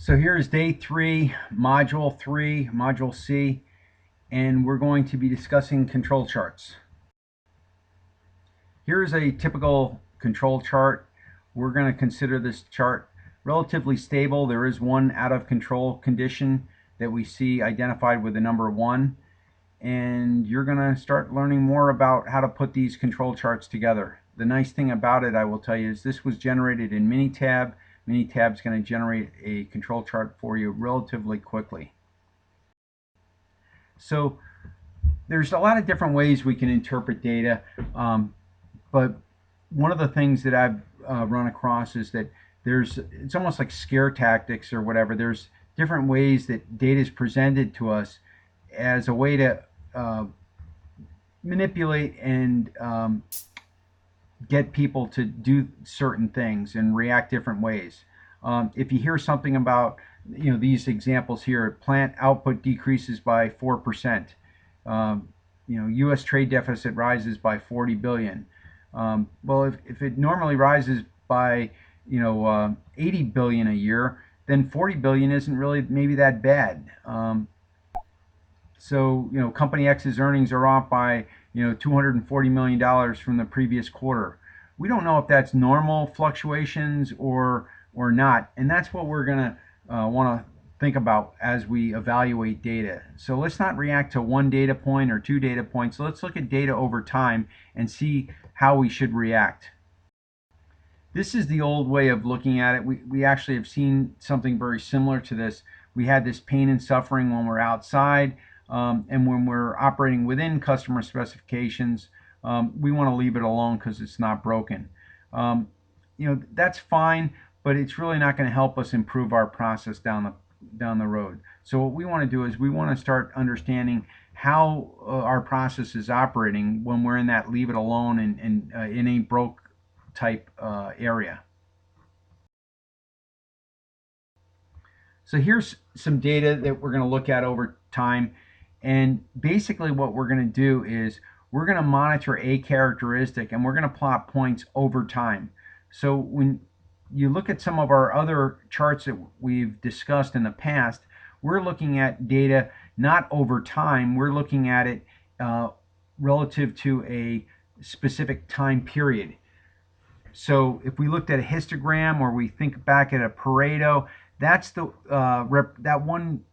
So here's day 3, module 3, module C, and we're going to be discussing control charts. Here's a typical control chart. We're going to consider this chart relatively stable. There is one out of control condition that we see identified with the number 1, and you're going to start learning more about how to put these control charts together. The nice thing about it, I will tell you, is this was generated in Minitab. Minitab is going to generate a control chart for you relatively quickly. So there's a lot of different ways we can interpret data, but one of the things that I've run across is that it's almost like scare tactics or whatever. There's different ways that data is presented to us as a way to manipulate and get people to do certain things and react different ways. If you hear something about, these examples here, plant output decreases by 4%, U.S. trade deficit rises by 40 billion. Well, if it normally rises by 80 billion a year, then 40 billion isn't really maybe that bad. So company X's earnings are off by $240 million from the previous quarter. We don't know if that's normal fluctuations or not, and that's what we're gonna want to think about as we evaluate data. So let's not react to one data point or two data points. Let's look at data over time and see how we should react. This is the old way of looking at it. We actually have seen something very similar to this. We had this pain and suffering when we're outside, and when we're operating within customer specifications, we want to leave it alone because it's not broken. That's fine, but it's really not going to help us improve our process down the road. So what we want to do is we want to start understanding how our process is operating when we're in that leave it alone and it ain't broke type area. So here's some data that we're going to look at over time, and basically what we're going to do is we're going to monitor a characteristic and we're going to plot points over time. So when you look at some of our other charts that we've discussed in the past, we're looking at data not over time, we're looking at it relative to a specific time period. So if we looked at a histogram or we think back at a Pareto, that's the that one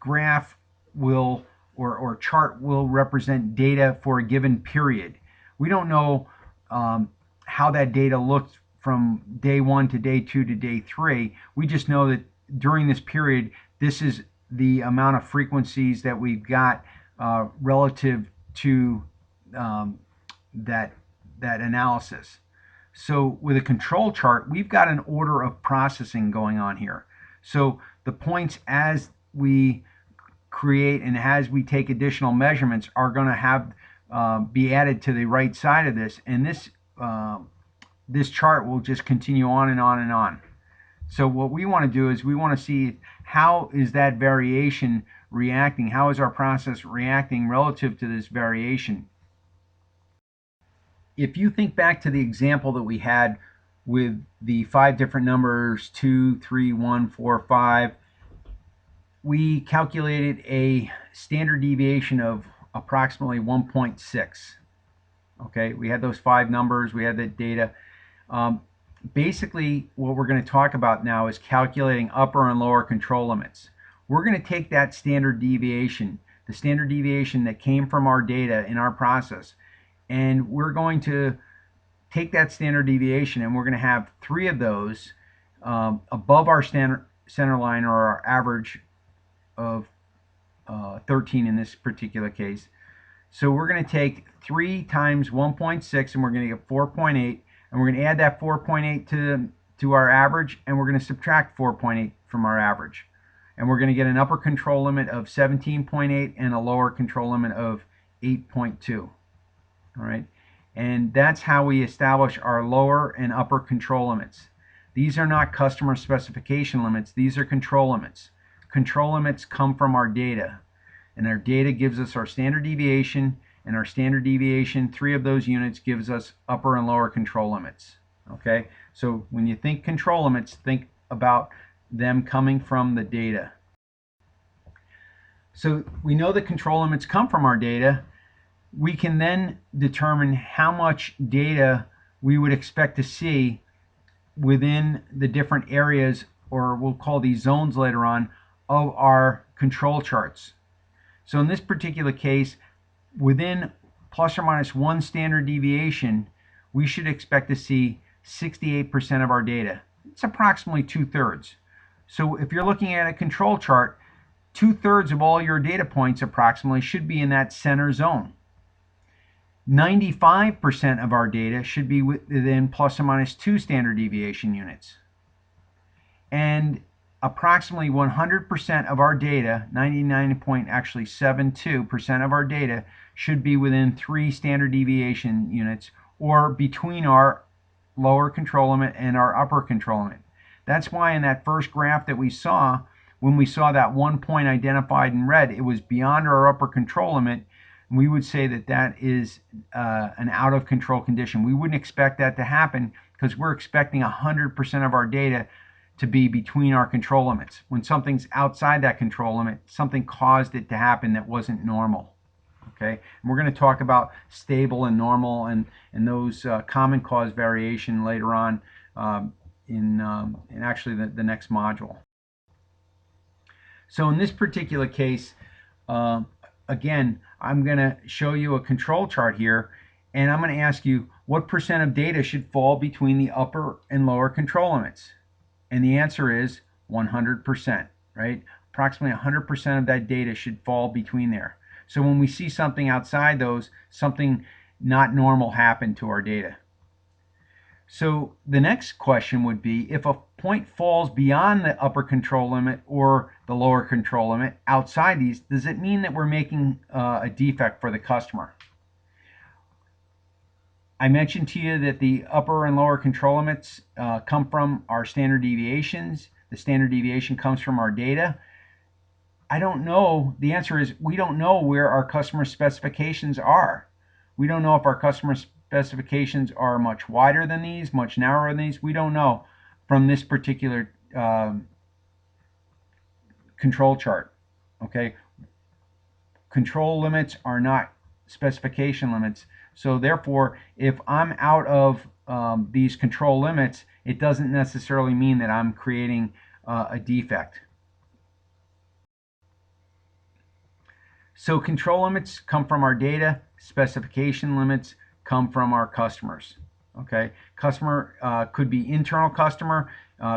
graph will or chart will represent data for a given period. We don't know how that data looked from day 1 to day 2 to day 3. We just know that during this period, this is the amount of frequencies that we've got relative to that analysis. So with a control chart, we've got an order of processing going on here. So the points as we create and as we take additional measurements are going to have be added to the right side of this, and this chart will just continue on and on and on. So what we want to do is we want to see how is that variation reacting, how is our process reacting relative to this variation. If you think back to the example that we had with the 5 different numbers, 2, 3, 1, 4, 5, we calculated a standard deviation of approximately 1.6. Okay, we had those 5 numbers, we had that data. Basically, what we're going to talk about now is calculating upper and lower control limits. We're going to take that standard deviation, the standard deviation that came from our data in our process, and we're going to take that standard deviation and we're going to have 3 of those above our center line, or our average of 13 in this particular case. So we're going to take 3 times 1.6 and we're going to get 4.8, and we're going to add that 4.8 to our average, and we're going to subtract 4.8 from our average, and we're going to get an upper control limit of 17.8 and a lower control limit of 8.2. All right, and that's how we establish our lower and upper control limits. These are not customer specification limits, these are control limits. Control limits come from our data, and our data gives us our standard deviation, and our standard deviation, 3 of those units, gives us upper and lower control limits. Okay, so when you think control limits, think about them coming from the data. So we know the control limits come from our data. We can then determine how much data we would expect to see within the different areas, or we'll call these zones later on, of our control charts. So in this particular case, within plus or minus 1 standard deviation, we should expect to see 68% of our data. It's approximately 2/3. So if you're looking at a control chart, 2/3 of all your data points approximately should be in that center zone. 95% of our data should be within plus or minus 2 standard deviation units. And approximately 100% of our data, 99.72% of our data should be within 3 standard deviation units, or between our lower control limit and our upper control limit. That's why in that first graph that we saw, when we saw that 1 point identified in red, it was beyond our upper control limit. We would say that that is an out of control condition. We wouldn't expect that to happen because we're expecting 100% of our data to be between our control limits. When something's outside that control limit, something caused it to happen that wasn't normal. Okay, and we're going to talk about stable and normal and those common cause variation later on in actually the next module. So in this particular case, again, I'm going to show you a control chart here, and I'm going to ask you what percent of data should fall between the upper and lower control limits. And the answer is 100%, right? Approximately 100% of that data should fall between there. So when we see something outside those, something not normal happened to our data. So the next question would be, if a point falls beyond the upper control limit or the lower control limit outside these, does it mean that we're making a defect for the customer? I mentioned to you that the upper and lower control limits come from our standard deviations. The standard deviation comes from our data. I don't know. The answer is we don't know where our customer specifications are. We don't know if our customer specifications are much wider than these, much narrower than these. We don't know from this particular control chart. Okay, control limits are not specification limits. So therefore, if I'm out of these control limits, it doesn't necessarily mean that I'm creating a defect. So control limits come from our data, specification limits come from our customers. Okay, customer could be internal customer,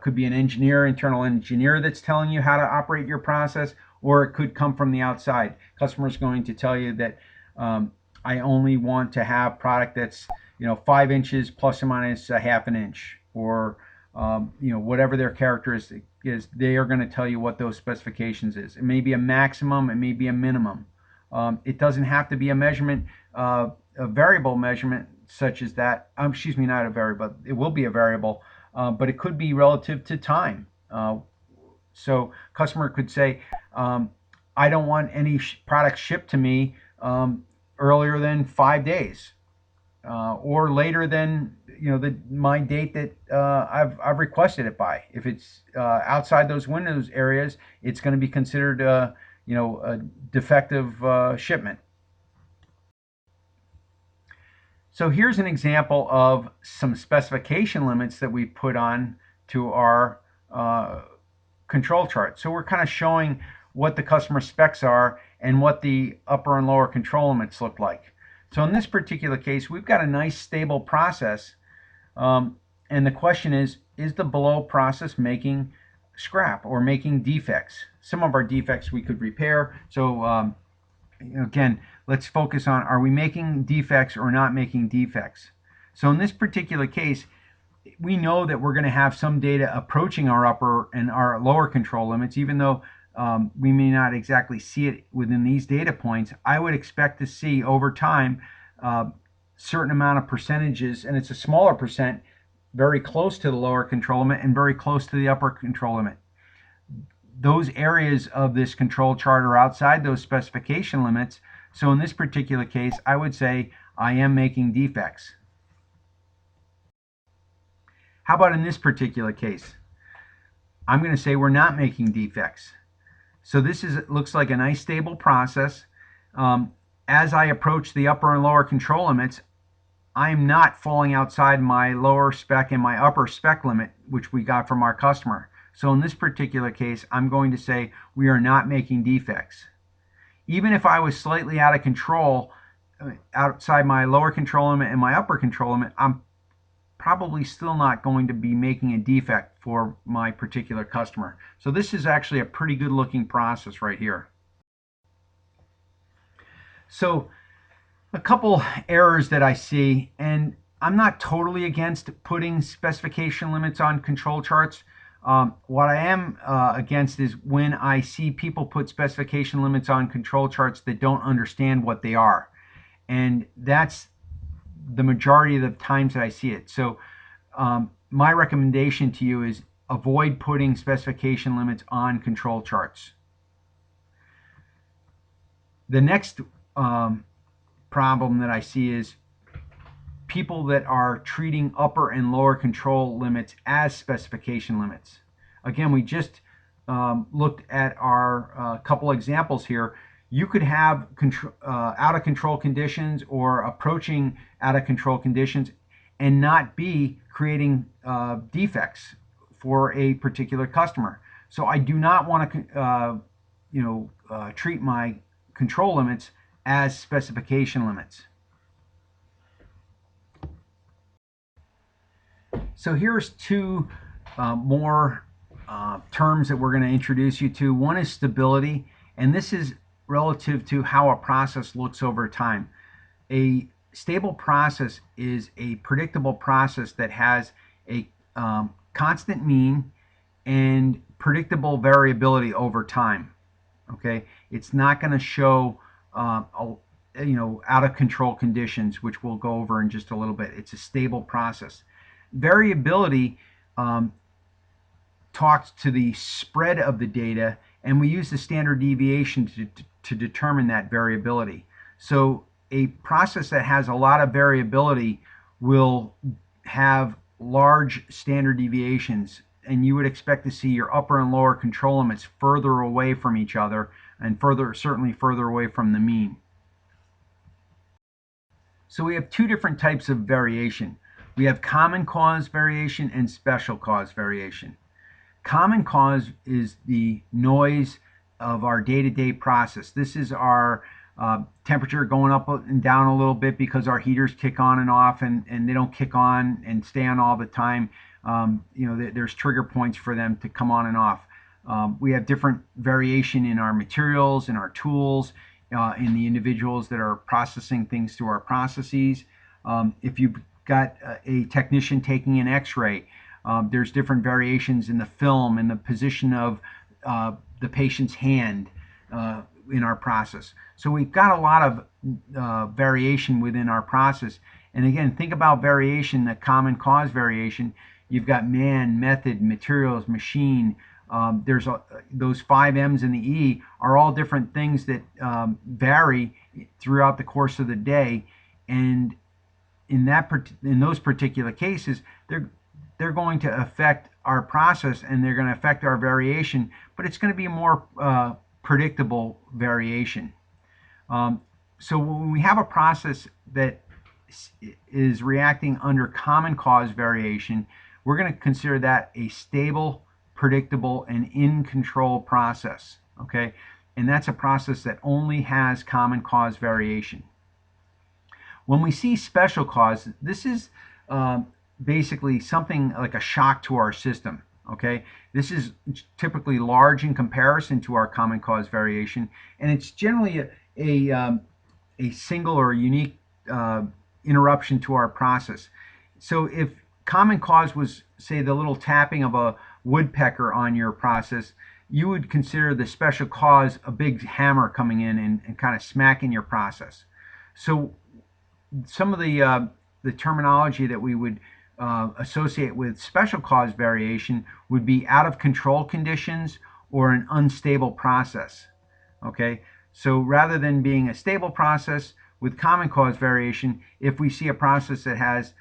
could be an engineer, internal engineer that's telling you how to operate your process, or it could come from the outside. Customer is going to tell you that I only want to have product that's 5 inches plus or minus a half an inch, or whatever their characteristic is. They are going to tell you what those specifications is. It may be a maximum, it may be a minimum. It doesn't have to be a measurement, a variable measurement such as that. Excuse me, not a variable. It will be a variable, but it could be relative to time. So customer could say, I don't want any products shipped to me earlier than 5 days, or later than my date that I've requested it by. If it's outside those windows areas, it's going to be considered a defective shipment. So here's an example of some specification limits that we put on to our control chart. So we're kind of showing what the customer specs are and what the upper and lower control limits look like. So in this particular case, we've got a nice stable process, and the question is the below process making scrap or making defects? Some of our defects we could repair. So again, let's focus on, are we making defects or not making defects? So in this particular case, we know that we're going to have some data approaching our upper and our lower control limits, even though we may not exactly see it within these data points. I would expect to see over time certain amount of percentages, and it's a smaller percent, very close to the lower control limit and very close to the upper control limit. Those areas of this control chart are outside those specification limits. So in this particular case, I would say I am making defects. How about in this particular case? I'm going to say we're not making defects. So this looks like a nice stable process. As I approach the upper and lower control limits, I'm not falling outside my lower spec and my upper spec limit, which we got from our customer. So in this particular case, I'm going to say we are not making defects. Even if I was slightly out of control, outside my lower control limit and my upper control limit, I'm probably still not going to be making a defect for my particular customer. So this is actually a pretty good looking process right here. So a couple errors that I see, and I'm not totally against putting specification limits on control charts. What I am against is when I see people put specification limits on control charts that don't understand what they are. And that's the majority of the times that I see it. So my recommendation to you is avoid putting specification limits on control charts. The next problem that I see is people that are treating upper and lower control limits as specification limits. Again, we just looked at our couple examples here. You could have out of control conditions or approaching out of control conditions and not be creating defects for a particular customer. So I do not want to treat my control limits as specification limits. So here's two more terms that we're going to introduce you to. One is stability, and this is relative to how a process looks over time. A stable process is a predictable process that has a constant mean and predictable variability over time. Okay, it's not going to show out of control conditions, which we'll go over in just a little bit. It's a stable process. Variability talks to the spread of the data, and we use the standard deviation to determine that variability. So a process that has a lot of variability will have large standard deviations, and you would expect to see your upper and lower control limits further away from each other and certainly further away from the mean. So we have two different types of variation. We have common cause variation and special cause variation. Common cause is the noise of our day-to-day process. This is our temperature going up and down a little bit because our heaters kick on and off, and they don't kick on and stay on all the time. There's trigger points for them to come on and off. We have different variation in our materials, in our tools, in the individuals that are processing things through our processes. If you've got a technician taking an x-ray, there's different variations in the film and the position of the patient's hand in our process. So we've got a lot of variation within our process. And again, think about variation, the common cause variation. You've got man, method, materials, machine. There's those 5 M's and the E are all different things that vary throughout the course of the day. And in those particular cases, they're going to affect our process and they're going to affect our variation, but it's going to be a more predictable variation. So when we have a process that is reacting under common cause variation, we're going to consider that a stable, predictable, and in control process. Okay, and that's a process that only has common cause variation. When we see special cause, this is basically something like a shock to our system. Okay, this is typically large in comparison to our common cause variation, and it's generally a single or unique interruption to our process. So if common cause was, say, the little tapping of a woodpecker on your process, you would consider the special cause a big hammer coming in and kind of smacking your process. So some of the terminology that we would associate with special cause variation would be out of control conditions or an unstable process. Okay, so rather than being a stable process with common cause variation, if we see a process that has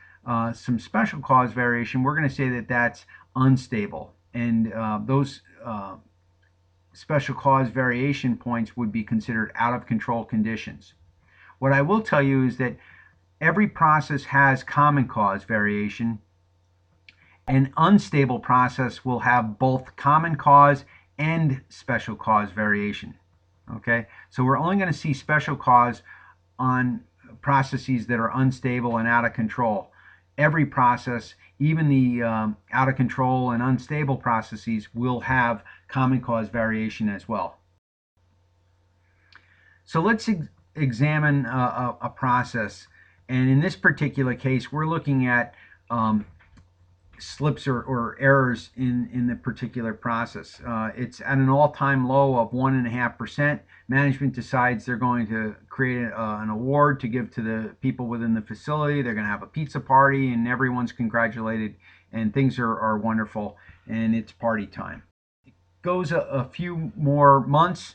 some special cause variation, we're going to say that that's unstable. and those special cause variation points would be considered out of control conditions. What I will tell you is that every process has common cause variation. An unstable process will have both common cause and special cause variation. Okay, so we're only going to see special cause on processes that are unstable and out of control. Every process, even the out of control and unstable processes, will have common cause variation as well. So let's examine a process, and in this particular case, we're looking at slips or errors in the particular process. It's at an all-time low of 1.5%. Management decides they're going to create an award to give to the people within the facility. They're going to have a pizza party, and everyone's congratulated, and things are wonderful, and it's party time. It goes a few more months,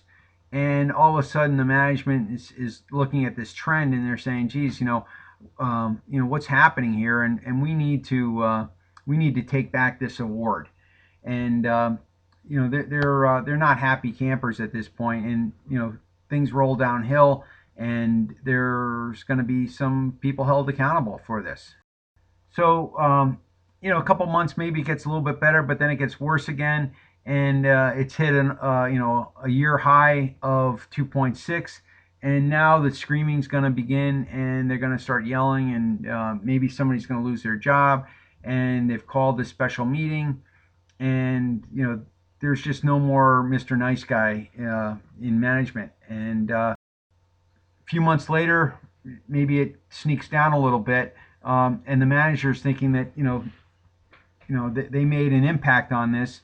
and all of a sudden the management is looking at this trend, and they're saying, geez, what's happening here, and we need to take back this award. And they're not happy campers at this point, and things roll downhill, and there's going to be some people held accountable for this. So a couple months maybe it gets a little bit better, but then it gets worse again, and it's hit a year high of 2.6. And now the screaming's going to begin, and they're going to start yelling, and maybe somebody's going to lose their job, and they've called this special meeting, and there's just no more Mr. Nice Guy in management. And a few months later, maybe it sneaks down a little bit, and the manager's thinking that they made an impact on this,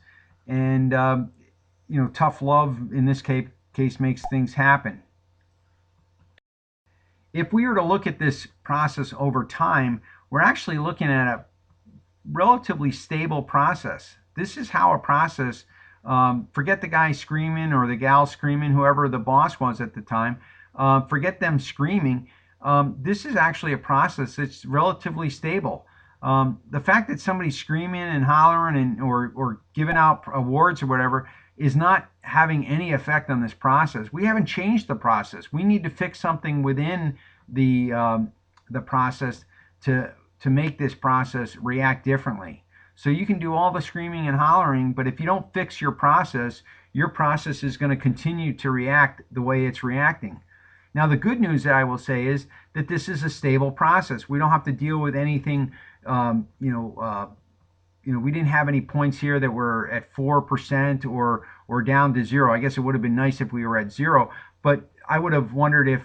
and tough love in this case makes things happen. If we were to look at this process over time, we're actually looking at a relatively stable process. This is how a process, forget the guy screaming or the gal screaming, whoever the boss was at the time, forget them screaming. This is actually a process that's relatively stable. The fact that somebody's screaming and hollering or giving out awards or whatever is not having any effect on this process. We haven't changed the process. We need to fix something within the process to make this process react differently. So you can do all the screaming and hollering, but if you don't fix your process is going to continue to react the way it's reacting. Now, the good news that I will say is that this is a stable process. We don't have to deal with anything. We didn't have any points here that were at 4% or down to 0. I guess it would have been nice if we were at 0, but I would have wondered if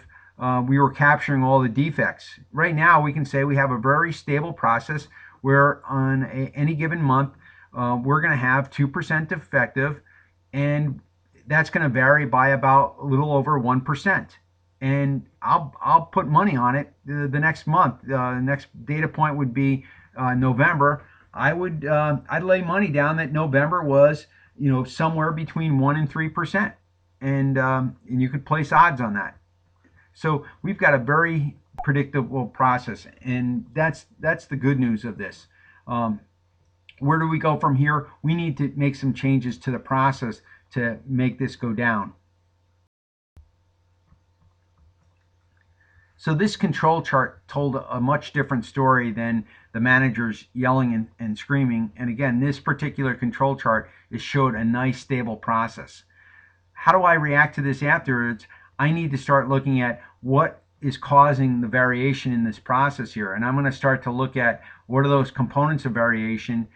we were capturing all the defects. Right now, we can say we have a very stable process where on any given month, we're going to have 2% effective, and that's going to vary by about a little over 1%. And I'll put money on it the next month. The next data point would be November. I'd lay money down that November was somewhere between 1 and 3%, and you could place odds on that. So we've got a very predictable process, and that's the good news of this. Where do we go from here? We need to make some changes to the process to make this go down. So this control chart told a much different story than the managers yelling and screaming. And again, this particular control chart showed a nice stable process. How do I react to this afterwards? I need to start looking at what is causing the variation in this process here. And I'm going to start to look at what are those components of variation.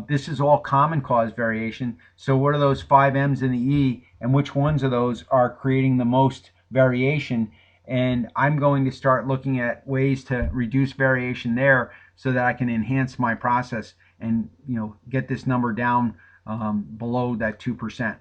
This is all common cause variation. So what are those 5 M's and the E, and which ones of those are creating the most variation? And I'm going to start looking at ways to reduce variation there so that I can enhance my process and get this number down below that 2%.